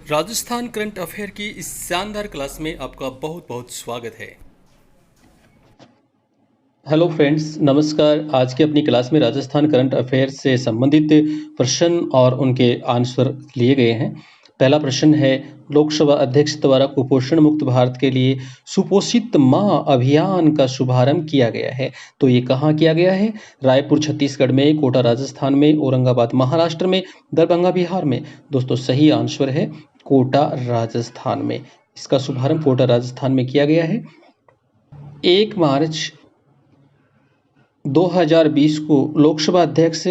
Rajasthan current affair की इस शानदार क्लास में आपका बहुत बहुत स्वागत है। हेलो फ्रेंड्स, नमस्कार। आज की अपनी क्लास में राजस्थान करंट अफेयर से संबंधित प्रश्न और उनके आंसर लिए गए हैं। पहला प्रश्न है, लोकसभा अध्यक्ष द्वारा कुपोषण मुक्त भारत के लिए सुपोषित माँ अभियान का शुभारंभ किया गया है। तो ये कहाँ किया गया है? रायपुर छत्तीसगढ़ में, कोटा राजस्थान में, औरंगाबाद महाराष्ट्र में, दरभंगा बिहार में। दोस्तों सही आंसर है कोटा राजस्थान में। इसका शुभारंभ कोटा राजस्थान में किया गया है। 1 मार्च 2020 को लोकसभा अध्यक्ष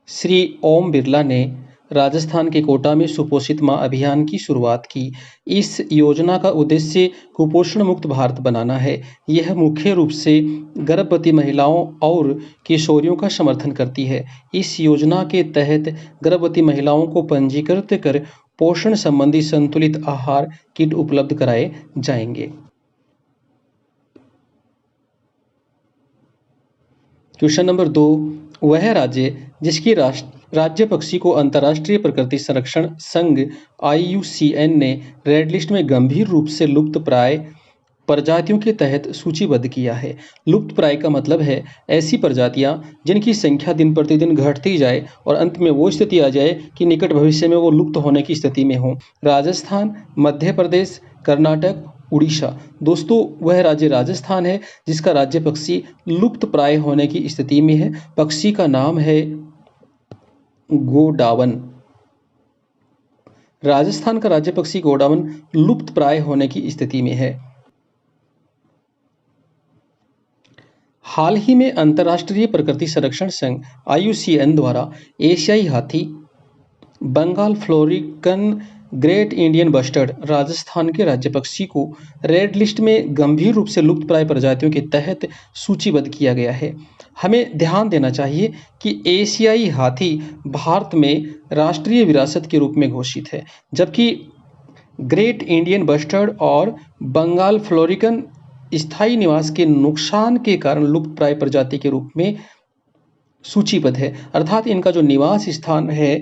श्री ओम बिरला ने राजस्थान के कोटा में सुपोषित मां अभियान की शुरुआत की। इस योजना का उद्देश्य कुपोषण मुक्त भारत बनाना है। यह मुख्य रूप से गर्भवती महिलाओं और किशोरियों का समर्थन करती है। इस योजना के तहत गर्भवती महिलाओं को पंजीकृत कर पोषण संबंधी संतुलित आहार किट उपलब्ध कराए जाएंगे। क्वेश्चन नंबर 2, वह राज्य जिसकी राज्य पक्षी को अंतर्राष्ट्रीय प्रकृति संरक्षण संघ IUCN ने रेड लिस्ट में गंभीर रूप से लुप्त प्राय प्रजातियों के तहत सूचीबद्ध किया है। लुप्त प्राय का मतलब है ऐसी प्रजातियां जिनकी संख्या दिन प्रतिदिन घटती जाए और अंत में वो स्थिति आ जाए कि निकट भविष्य में वो लुप्त होने की स्थिति में हो। राजस्थान, मध्य प्रदेश, कर्नाटक, उड़ीसा। दोस्तों वह राज्य राजस्थान है जिसका राज्य पक्षी लुप्त प्राय होने की स्थिति में है। पक्षी का नाम है गोडावन। राजस्थान का राज्य पक्षी गोडावन लुप्त प्राय होने की स्थिति में है। हाल ही में अंतर्राष्ट्रीय प्रकृति संरक्षण संघ IUCN द्वारा एशियाई हाथी, Bengal florican, great Indian bustard Rajasthan के राज्य पक्षी को रेड लिस्ट में गंभीर रूप से लुप्त प्राय प्रजातियों के तहत सूचीबद्ध किया गया है। हमें ध्यान देना चाहिए कि एशियाई हाथी भारत में राष्ट्रीय विरासत के रूप में घोषित है, जबकि ग्रेट इंडियन बस्टर्ड और बंगाल फ्लोरिकन स्थायी निवास के नुकसान के कारण लुप्त प्राय प्रजाति के रूप में सूचीबद्ध है। अर्थात इनका जो निवास स्थान है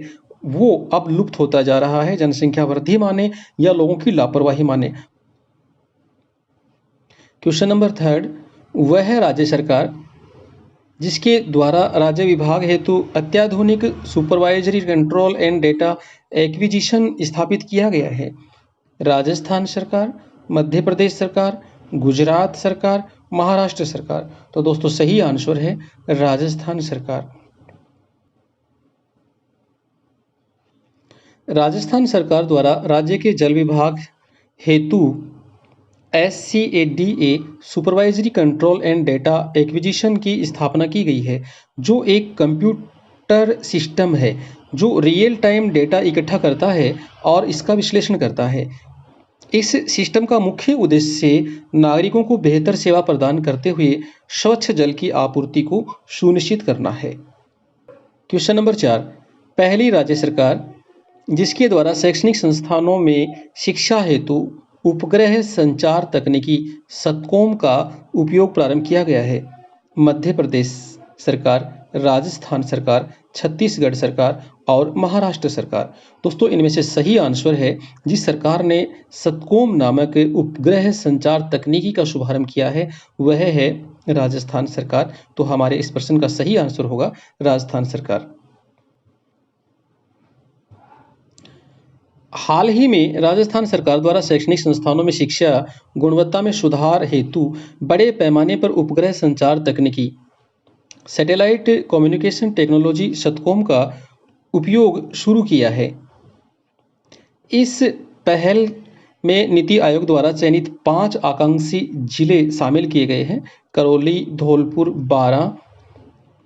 वो अब लुप्त होता जा रहा है, जनसंख्या वृद्धि माने या लोगों की लापरवाही माने। क्वेश्चन नंबर 3, वह राज्य सरकार जिसके द्वारा राज्य विभाग हेतु अत्याधुनिक supervisory control and data acquisition स्थापित किया गया है। राजस्थान सरकार, मध्य प्रदेश सरकार, गुजरात सरकार, महाराष्ट्र सरकार। तो दोस्तों सही आंसर है राजस्थान सरकार। राजस्थान सरकार द्वारा राज्य के जल विभाग हेतु SCADA supervisory control and data acquisition की स्थापना की गई है, जो एक कंप्यूटर सिस्टम है जो रियल टाइम डेटा इकट्ठा करता है और इसका विश्लेषण करता है। इस सिस्टम का मुख्य उद्देश्य नागरिकों को बेहतर सेवा प्रदान करते हुए स्वच्छ जल की आपूर्ति को सुनिश्चित करना है। क्वेश्चन नंबर 4, पहली राज्य सरकार जिसके द्वारा शैक्षणिक संस्थानों में शिक्षा हेतु उपग्रह संचार तकनीकी सतकोम का उपयोग प्रारंभ किया गया है। मध्य प्रदेश सरकार, राजस्थान सरकार, छत्तीसगढ़ सरकार और महाराष्ट्र सरकार। दोस्तों इनमें से सही आंसर है जिस सरकार ने सतकोम नामक उपग्रह संचार तकनीकी का शुभारंभ किया है वह है राजस्थान सरकार। तो हमारे इस प्रश्न का सही आंसर होगा राजस्थान सरकार। हाल ही में राजस्थान सरकार द्वारा शैक्षणिक संस्थानों में शिक्षा गुणवत्ता में सुधार हेतु बड़े पैमाने पर उपग्रह संचार तकनीकी सैटेलाइट कम्युनिकेशन टेक्नोलॉजी सतकोम का उपयोग शुरू किया है। इस पहल में नीति आयोग द्वारा चयनित 5 आकांक्षी जिले शामिल किए गए हैं। करौली, धौलपुर, बारां,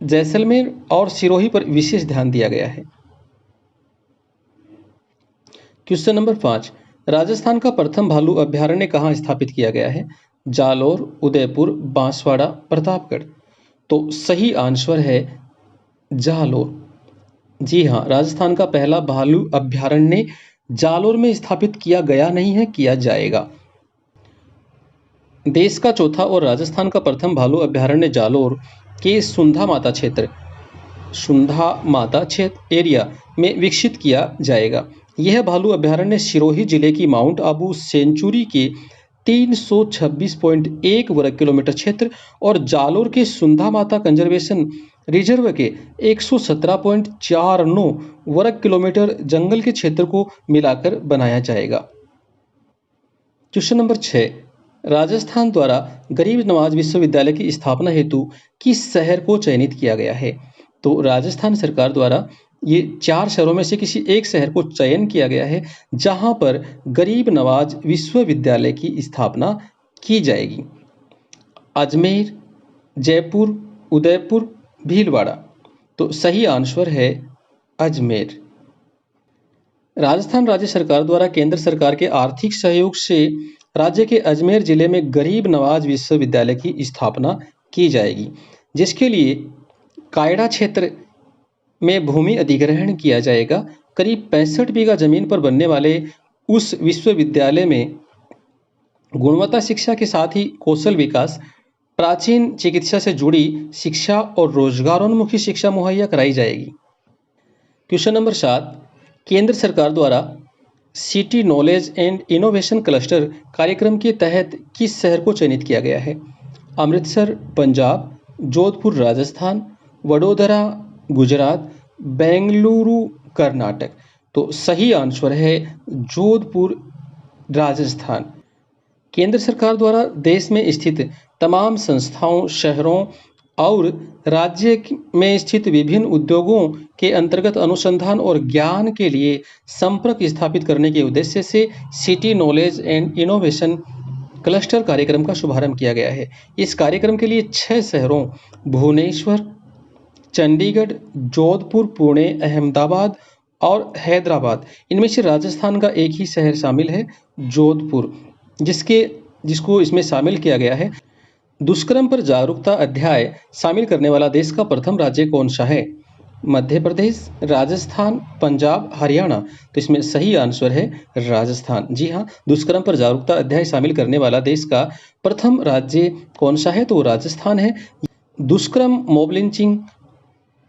जैसलमेर और सिरोही पर विशेष ध्यान दिया गया है। क्वेश्चन नंबर 5, राजस्थान का प्रथम भालू अभ्यारण्य कहाँ स्थापित किया गया है? जालोर, उदयपुर, बांसवाड़ा, प्रतापगढ़। तो सही आंसर है जालोर। जी हाँ, राजस्थान का पहला भालू अभ्यारण्य जालोर में स्थापित किया गया नहीं है, किया जाएगा। देश का चौथा और राजस्थान का प्रथम भालू अभ्यारण्य जालोर के सुंधा माता क्षेत्र एरिया में विकसित किया जाएगा। यह भालू अभयारण्य सिरोही जिले की माउंट आबू सेंचुरी के 326.1 वर्ग किलोमीटर क्षेत्र और जालोर के सुंधा माता कंजर्वेशन रिजर्व के 117.49 वर्ग किलोमीटर जंगल के क्षेत्र को मिलाकर बनाया जाएगा। क्वेश्चन नंबर 6, राजस्थान द्वारा गरीब नवाज विश्वविद्यालय की स्थापना हेतु किस शहर को चयनित किया गया है? तो राजस्थान सरकार द्वारा ये 4 शहरों में से किसी एक शहर को चयन किया गया है जहां पर गरीब नवाज विश्वविद्यालय की स्थापना की जाएगी। अजमेर, जयपुर, उदयपुर, भीलवाड़ा। तो सही आंसर है अजमेर। राजस्थान राज्य सरकार द्वारा केंद्र सरकार के आर्थिक सहयोग से राज्य के अजमेर जिले में गरीब नवाज विश्वविद्यालय की स्थापना की जाएगी, जिसके लिए कायड़ा क्षेत्र में भूमि अधिग्रहण किया जाएगा। करीब 65 बीघा जमीन पर बनने वाले उस विश्वविद्यालय में गुणवत्ता शिक्षा के साथ ही कौशल विकास, प्राचीन चिकित्सा से जुड़ी शिक्षा और रोजगारोन्मुखी शिक्षा मुहैया कराई जाएगी। क्वेश्चन नंबर 7, केंद्र सरकार द्वारा city knowledge and innovation cluster कार्यक्रम के तहत किस शहर को चयनित किया गया है? अमृतसर पंजाब, जोधपुर राजस्थान, वडोदरा गुजरात, बेंगलुरु कर्नाटक। तो सही आंसर है जोधपुर राजस्थान। केंद्र सरकार द्वारा देश में स्थित तमाम संस्थाओं, शहरों और राज्य में स्थित विभिन्न उद्योगों के अंतर्गत अनुसंधान और ज्ञान के लिए संपर्क स्थापित करने के उद्देश्य से city knowledge and innovation cluster कार्यक्रम का शुभारंभ किया गया है। इस कार्यक्रम के लिए 6 शहरों भुवनेश्वर, चंडीगढ़, जोधपुर, पुणे, अहमदाबाद और हैदराबाद, इनमें से राजस्थान का एक ही शहर शामिल है, जोधपुर, जिसको इसमें शामिल किया गया है। दुष्कर्म पर जागरूकता अध्याय शामिल करने वाला देश का प्रथम राज्य कौन सा है? मध्य प्रदेश, राजस्थान, पंजाब, हरियाणा। तो इसमें सही आंसर है राजस्थान। जी हाँ, दुष्कर्म पर जागरूकता अध्याय शामिल करने वाला देश का प्रथम राज्य कौन सा है? तो राजस्थान है। दुष्कर्म, मॉब लिंचिंग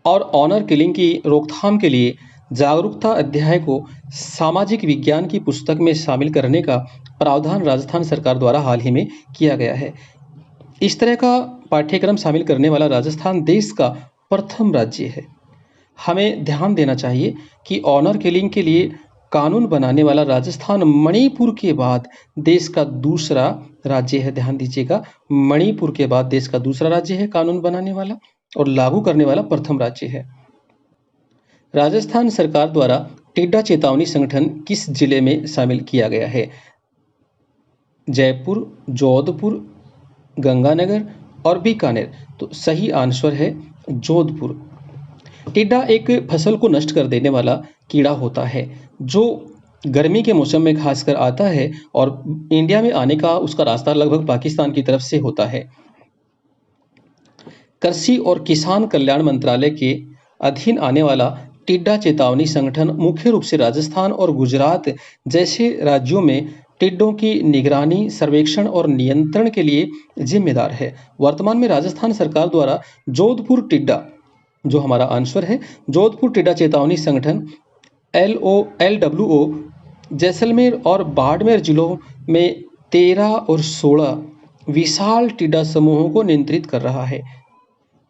और ऑनर किलिंग की रोकथाम के लिए जागरूकता अध्याय को सामाजिक विज्ञान की पुस्तक में शामिल करने का प्रावधान राजस्थान सरकार द्वारा हाल ही में किया गया है। इस तरह का पाठ्यक्रम शामिल करने वाला राजस्थान देश का प्रथम राज्य है। हमें ध्यान देना चाहिए कि ऑनर किलिंग के लिए कानून बनाने वाला राजस्थान मणिपुर के बाद देश का दूसरा राज्य है। ध्यान दीजिएगा, मणिपुर के बाद देश का दूसरा राज्य है कानून बनाने वाला, और लागू करने वाला प्रथम राज्य है। राजस्थान सरकार द्वारा टिड्डा चेतावनी संगठन किस जिले में शामिल किया गया है? जयपुर, जोधपुर, गंगानगर और बीकानेर। तो सही आंसर है जोधपुर। टिड्डा एक फसल को नष्ट कर देने वाला कीड़ा होता है जो गर्मी के मौसम में खासकर आता है और इंडिया में आने का उसका रास्ता लगभग पाकिस्तान की तरफ से होता है। कृषि और किसान कल्याण मंत्रालय के अधीन आने वाला टिड्डा चेतावनी संगठन मुख्य रूप से राजस्थान और गुजरात जैसे राज्यों में टिड्डों की निगरानी, सर्वेक्षण और नियंत्रण के लिए जिम्मेदार है। वर्तमान में राजस्थान सरकार द्वारा जोधपुर टिड्डा, जो हमारा आंसर है, जोधपुर टिड्डा चेतावनी संगठन LWO जैसलमेर और बाड़मेर जिलों में 13 और 16 विशाल टिड्डा समूहों को नियंत्रित कर रहा है।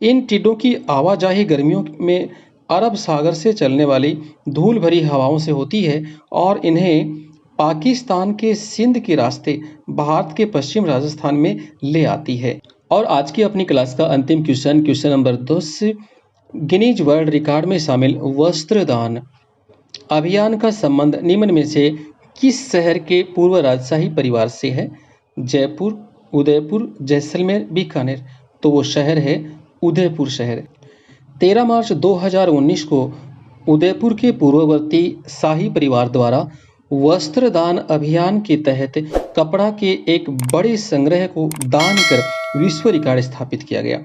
इन टिड्डों की आवाजाही गर्मियों में अरब सागर से चलने वाली धूल भरी हवाओं से होती है और इन्हें पाकिस्तान के सिंध के रास्ते भारत के पश्चिम राजस्थान में ले आती है। और आज की अपनी क्लास का अंतिम question number 10, Guinness world record में शामिल वस्त्रदान अभियान का संबंध निम्न में से किस शहर के पूर्व राजशाही परिवार से है? जयपुर, उदयपुर, जैसलमेर, बीकानेर। तो वो शहर है उदयपुर शहर। 13 मार्च 2019 को उदयपुर के पूर्ववर्ती शाही परिवार द्वारा वस्त्रदान अभियान के तहत कपड़ा के एक बड़े संग्रह को दान कर विश्व रिकॉर्ड स्थापित किया गया।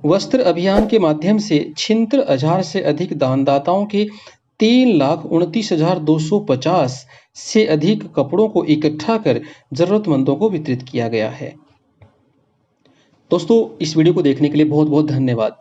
वस्त्र अभियान के माध्यम से 76,000 से अधिक दानदाताओं के 3,29,250 से अधिक कपड़ों को इकट्ठा कर जरूरतमंदों को वितरित किया गया है। दोस्तों, इस वीडियो को देखने के लिए बहुत बहुत धन्यवाद।